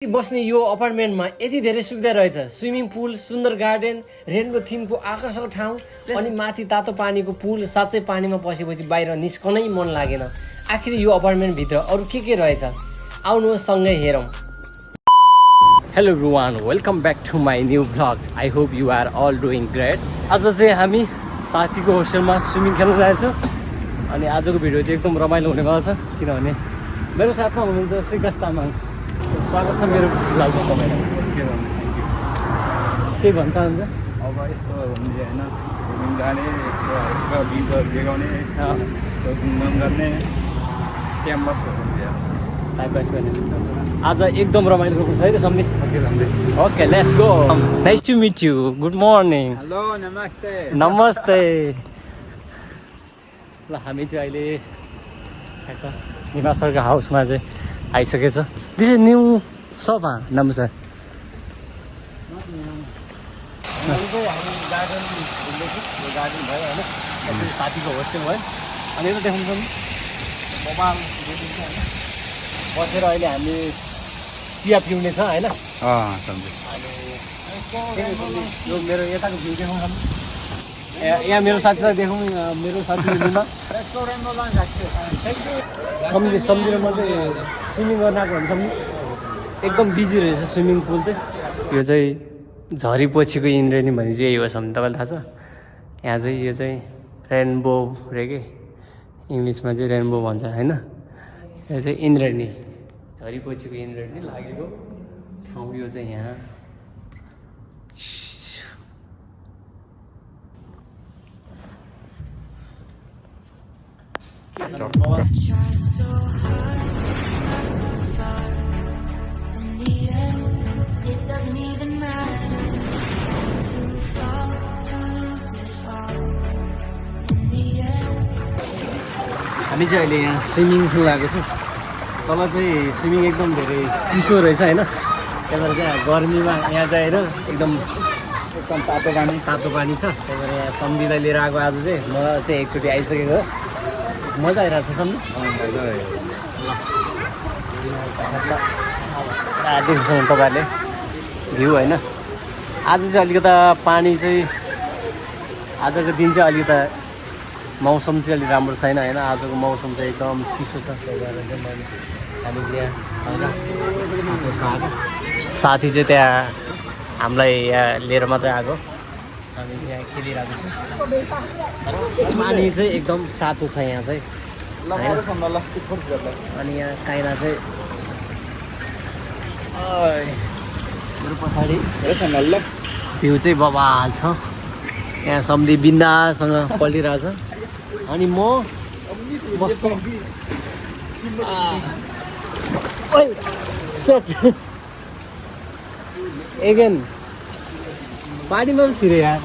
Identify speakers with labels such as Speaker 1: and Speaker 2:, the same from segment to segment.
Speaker 1: बस्ने यो अपार्टमेन्टमा यति धेरै सुविधा रहेछ। स्विमिङ पुल, सुन्दर गार्डन, रेनको थिमको आकर्षक ठाउँ अनि माथि तातो पानीको पुल। साँच्चै पानीमा पसेपछि बाहिर निस्कनै मन लागेन। आखिर यो अपार्टमेन्टभित्र अरू के रहेछ, आउनुहोस् सँगै हेरौँ। Hello everyone, welcome back to my new vlog. I hope you are all doing great. आज चाहिँ हामी साथीको होस्टेलमा स्विमिङ खेल्न जान्छौँ अनि आजको भिडियो चाहिँ एकदम रमाइलो हुनेवाला छ, किनभने मेरो साथमा हुनुहुन्छ श्रीकाश तामाङ। स्वागत छ मेरो भ्लगमा तपाईँलाई। के भन्छ हुन्छ
Speaker 2: अब यस्तो हुन्छ होइन, घुम्नु जाने, यस्तो गीतहरू देखाउने, घुमघाम गर्ने, क्याम्पस हुन्छ
Speaker 1: टाइम पास गर्ने। आज एकदम रमाइलो छ है त सम्झि। Okay let's go. Nice to meet you. Good morning.
Speaker 2: Hello नमस्ते।
Speaker 1: नमस्ते। ल हामी चाहिँ अहिले निवास सरको हाउसमा चाहिँ आइसकेछ। दिस इज न्यू सोफा नमस्कार। गार्डन घुम्दैछु, यो गार्डन भयो होइन, साथीको होस्टेल भयो। अनि यता देखाउँछ नि मोबाइल बसेर अहिले हामी चिया पिउने छ होइन।
Speaker 2: सम्झेँ।
Speaker 1: अनि यो मेरो यताको भ्यू देखाउँ। यहाँ मेरो साथीलाई देखाउँ। मेरो साथी सम्झेर म चाहिँ स्विमिङ गर्न आएको हुन्छ। एकदम बिजी रहेछ स्विमिङ पुल चाहिँ। यो चाहिँ झरीपछिको इन्द्रेणी भने चाहिँ यही हो सम्झ, तपाईँलाई थाहा छ। यहाँ चाहिँ यो चाहिँ रेनबो रे के इङ्ग्लिसमा चाहिँ रेनबो भन्छ होइन। यो चाहिँ इन्द्रेणी, झरीपछिको इन्द्रेणी लागेको ठाउँ यो चाहिँ यहाँ। हामी चाहिँ अहिले यहाँ स्विमिङ पुल आएको छौँ। तल चाहिँ स्विमिङ एकदम धेरै चिसो रहेछ होइन। त्यही भएर चाहिँ गर्मीमा यहाँ चाहिँ होइन एकदम तातो पानी छ। त्यही भएर यहाँ सम्झीलाई लिएर आएको आज चाहिँ। म चाहिँ एकचोटि आइसकेको हो, मजा आइरहेको छ सम्झी। देख्छ तपाईँहरूले भ्यू होइन। आज चाहिँ अलिकता पानी चाहिँ, आजको दिन चाहिँ अलिकता मौसम चाहिँ अलिक राम्रो छैन होइन। आजको मौसम चाहिँ एकदम चिसो छ। त्यही भएर चाहिँ मैले हामी यहाँ होइन साथी चाहिँ त्यहाँ हामीलाई यहाँ लिएर मात्रै आएको। हामी यहाँ खेलिरहेको छौँ। पानी चाहिँ एकदम तातो छ यहाँ चाहिँ होइन। अनि यहाँ काइना चाहिँ मेरो पछाडि भ्यू चाहिँ बबाल छ। यहाँ सम्धि बिन्दासँग पल्टिरहेछ अनि म बस्छु। एगेन पानीमा पनि छिरे यहाँ।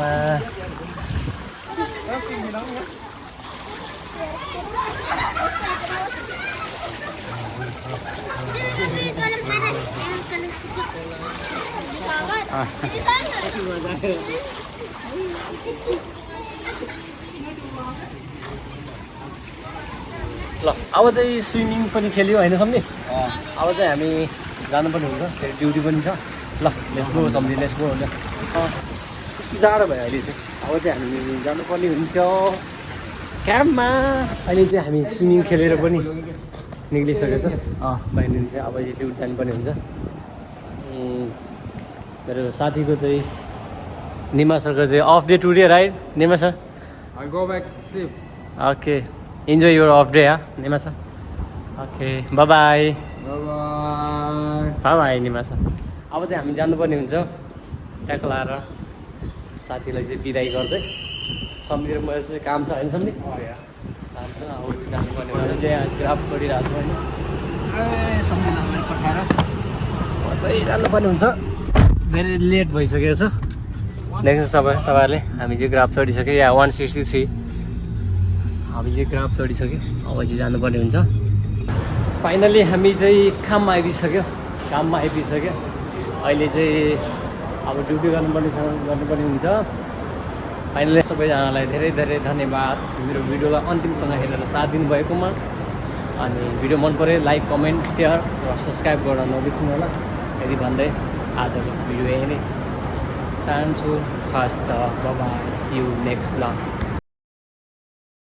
Speaker 1: ल अब चाहिँ स्विमिङ पनि खेल्यो होइन सम्झि। अब चाहिँ हामी जानुपर्ने हुन्छ, फेरि ड्युटी पनि छ। ल लेट्स गो सम्झि, लेट्स गो हुन्छ। कस्तो जाडो भयो अहिले चाहिँ। अब चाहिँ हामी जानुपर्ने हुन्छ क्याम्पमा। अहिले चाहिँ हामी स्विमिङ खेलेर पनि निक्लिसकेको छ। बाहिर चाहिँ अब चाहिँ ड्युटी जानुपर्ने हुन्छ। अनि मेरो साथीको चाहिँ निमा सरको चाहिँ of day today right Nima sir?
Speaker 2: I go back to sleep.
Speaker 1: Okay enjoy your of day Nima sir. Okay by by. By Nima sir. अब चाहिँ हामी जानुपर्ने हुन्छ ट्याक लाएर साथीलाई चाहिँ बिदाई गर्दै। सम्झेर मेरो चाहिँ काम छ होइन सम्झि। काम छ अब चाहिँ जानुपर्ने हुन्छ। त्यहाँ ग्राफ गरिरहेको छु होइन। सम्झिलाई पठाएर चाहिँ जानुपर्ने हुन्छ। धेरै लेट भइसकेको छ। देख्नुहोस् तपाईँहरूले हामी चाहिँ ग्राफ चढिसक्यो। या 163 हामी चाहिँ ग्राफ चढिसक्यो। अब चाहिँ जानुपर्ने हुन्छ। फाइनली हामी चाहिँ काममा आइपुगिसक्यो। अहिले चाहिँ अब ड्युटी गर्नुपर्ने हुन्छ। फाइनली सबैजनालाई धेरै धेरै धन्यवाद मेरो भिडियोलाई अन्तिमसँग हेरेर साथ दिनुभएकोमा। अनि भिडियो मन पऱ्यो लाइक कमेन्ट सेयर र सब्सक्राइब गर्न नबिर्सनु होला। यदि भन्दै आजको भिडियो यही नै चाहन्छु हस् त bye see you next blog